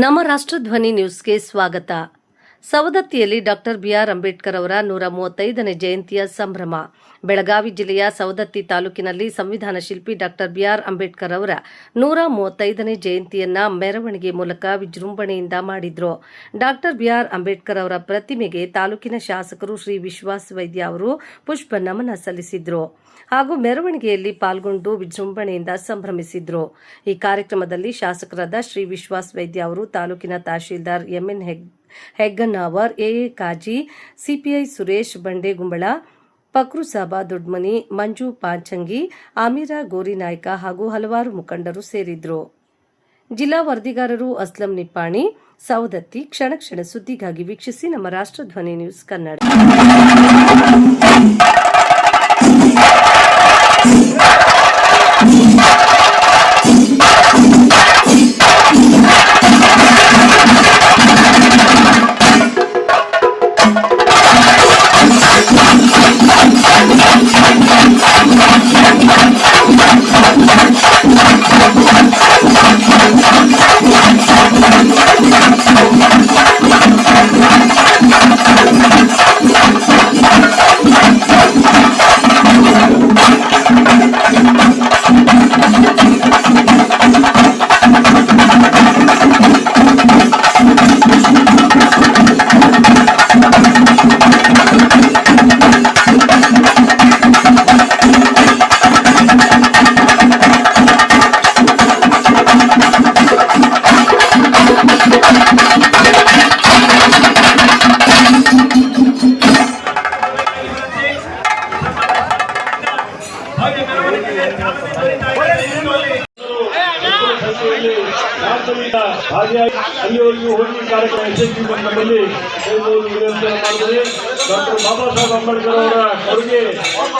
ನಮ್ಮ ರಾಷ್ಟ್ರಧ್ವನಿ ನ್ಯೂಸ್ಗೆ ಸ್ವಾಗತ. ಸವದತ್ತಿಯಲ್ಲಿ ಡಾಕ್ಟರ್ ಬಿಆರ್ ಅಂಬೇಡ್ಕರ್ ಅವರ 135ನೇ ಜಯಂತಿಯ ಸಂಭ್ರಮ. ಬೆಳಗಾವಿ ಜಿಲ್ಲೆಯ ಸವದತ್ತಿ ತಾಲೂಕಿನಲ್ಲಿ ಸಂವಿಧಾನ ಶಿಲ್ಪಿ ಡಾಕ್ಟರ್ ಬಿಆರ್ ಅಂಬೇಡ್ಕರ್ ಅವರ 135ನೇ ಜಯಂತಿಯನ್ನ ಮೆರವಣಿಗೆ ಮೂಲಕ ವಿಜೃಂಭಣೆಯಿಂದ ಮಾಡಿದ್ರು. ಡಾಕ್ಟರ್ ಬಿಆರ್ ಅಂಬೇಡ್ಕರ್ ಅವರ ಪ್ರತಿಮೆಗೆ ತಾಲೂಕಿನ ಶಾಸಕರು ಶ್ರೀ ವಿಶ್ವಾಸ್ ವೈದ್ಯ ಅವರು ಪುಷ್ಪ ನಮನ ಸಲ್ಲಿಸಿದ್ರು ಹಾಗೂ ಮೆರವಣಿಗೆಯಲ್ಲಿ ಪಾಲ್ಗೊಂಡು ವಿಜೃಂಭಣೆಯಿಂದ ಸಂಭ್ರಮಿಸಿದ್ರು. ಈ ಕಾರ್ಯಕ್ರಮದಲ್ಲಿ ಶಾಸಕರಾದ ಶ್ರೀ ವಿಶ್ವಾಸ್ ವೈದ್ಯ ಅವರು, ತಾಲೂಕಿನ tahsildar MN Heggannavar, AA Kazi, CPI Suresh Bandegumbala, Fakrusaba Dodmani, Manju Panchangi, Amira Gorinaik ಹಾಗೂ ಹಲವಾರು ಮುಖಂಡರು ಸೇರಿದ್ರು. ಜಿಲ್ಲಾ ವರದಿಗಾರರು ಅಸ್ಲಂ ನಿಪ್ಪಾಣಿ, ಸವದತ್ತಿ. ಕ್ಷಣ ಕ್ಷಣ ಸುದ್ದಿಗಾಗಿ ವೀಕ್ಷಿಸಿ ನಮ್ಮ ರಾಷ್ಟ್ರಧ್ವನಿ ನ್ಯೂಸ್ ಕನ್ನಡ. ಅಲ್ಲಿವರೆಗೂ ಹೋಗಿ ಕಾರ್ಯಕ್ರಮ ಯಶಸ್ವಿ ಬಂದಲ್ಲಿ ಡಾಕ್ಟರ್ ಬಾಬಾ ಸಾಹೇಬ್ ಅಂಬೇಡ್ಕರ್ ಅವರ ಕೊಡುಗೆ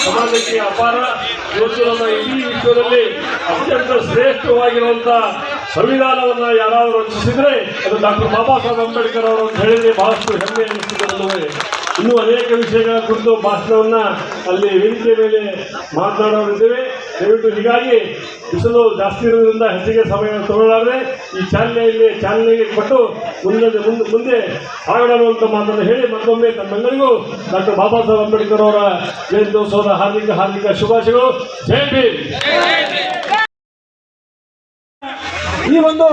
ಸಮಾಜಕ್ಕೆ ಅಪಾರ. ಇವತ್ತು ನಮ್ಮ ಇಡೀ ವಿಶ್ವದಲ್ಲಿ ಅತ್ಯಂತ ಶ್ರೇಷ್ಠವಾಗಿರುವಂತಹ ಸಂವಿಧಾನವನ್ನ ಯಾರಾದರೂ ರಚಿಸಿದ್ರೆ ಅದು ಡಾಕ್ಟರ್ ಬಾಬಾ ಸಾಹೇಬ್ ಅಂಬೇಡ್ಕರ್ ಅವರು ಅಂತ ಹೇಳಿದ್ರೆ ಬಹಳಷ್ಟು ಹೆಮ್ಮೆ ಅನಿಸುತ್ತದೆ. ಇನ್ನೂ ಅನೇಕ ವಿಷಯಗಳ ಕುರಿತು ಭಾಷಣವನ್ನ ಅಲ್ಲಿ ವೇದಿಕೆ ಮೇಲೆ ಮಾತನಾಡೋರಿದ್ದೇವೆ. ದಯವಿಟ್ಟು ಹೀಗಾಗಿ ಬಿಸಿಲು ಜಾಸ್ತಿ ಇರೋದ್ರಿಂದ ಹೆಚ್ಚಿಗೆ ಸಮಯ ತಗೊಳ್ಳಾರದೆ ಈ ಚಾಲನೆಗೆ ಕೊಟ್ಟು ಮುಂದೆ ಸಾಗೋಣ ಅಂತ ಮಾತನ್ನು ಹೇಳಿ ಮತ್ತೊಮ್ಮೆ ತಮ್ಮೆಲ್ಲರಿಗೂ ಡಾಕ್ಟರ್ ಬಾಬಾ ಸಾಹೇಬ್ ಅಂಬೇಡ್ಕರ್ ಅವರ ಜಯಂತ್ಯೋತ್ಸವದ ಹಾರ್ದಿಕ ಶುಭಾಶಯಗಳು. ಜೈ ಭೀಮ್. ಈ ಒಂದು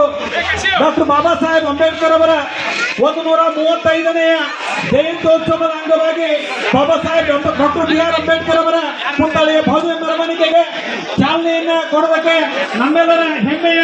ಡಾಕ್ಟರ್ ಬಾಬಾ ಸಾಹೇಬ್ ಅಂಬೇಡ್ಕರ್ ಅವರ 135ನೇಯ ಜಯಂತ್ಯೋತ್ಸವದ ಅಂಗವಾಗಿ ಬಾಬಾ ಸಾಹೇಬ್ ಡಾಕ್ಟರ್ ಬಿಆರ್ ಅಂಬೇಡ್ಕರ್ ಅವರ ಪುತ್ಥಳಿಯ ಭವ್ಯ ಮೆರವಣಿಗೆಗೆ ಚಾಲನೆಯನ್ನ ಕೊಡೋದಕ್ಕೆ ನಮ್ಮೆಲ್ಲರ ಹೆಮ್ಮೆಯ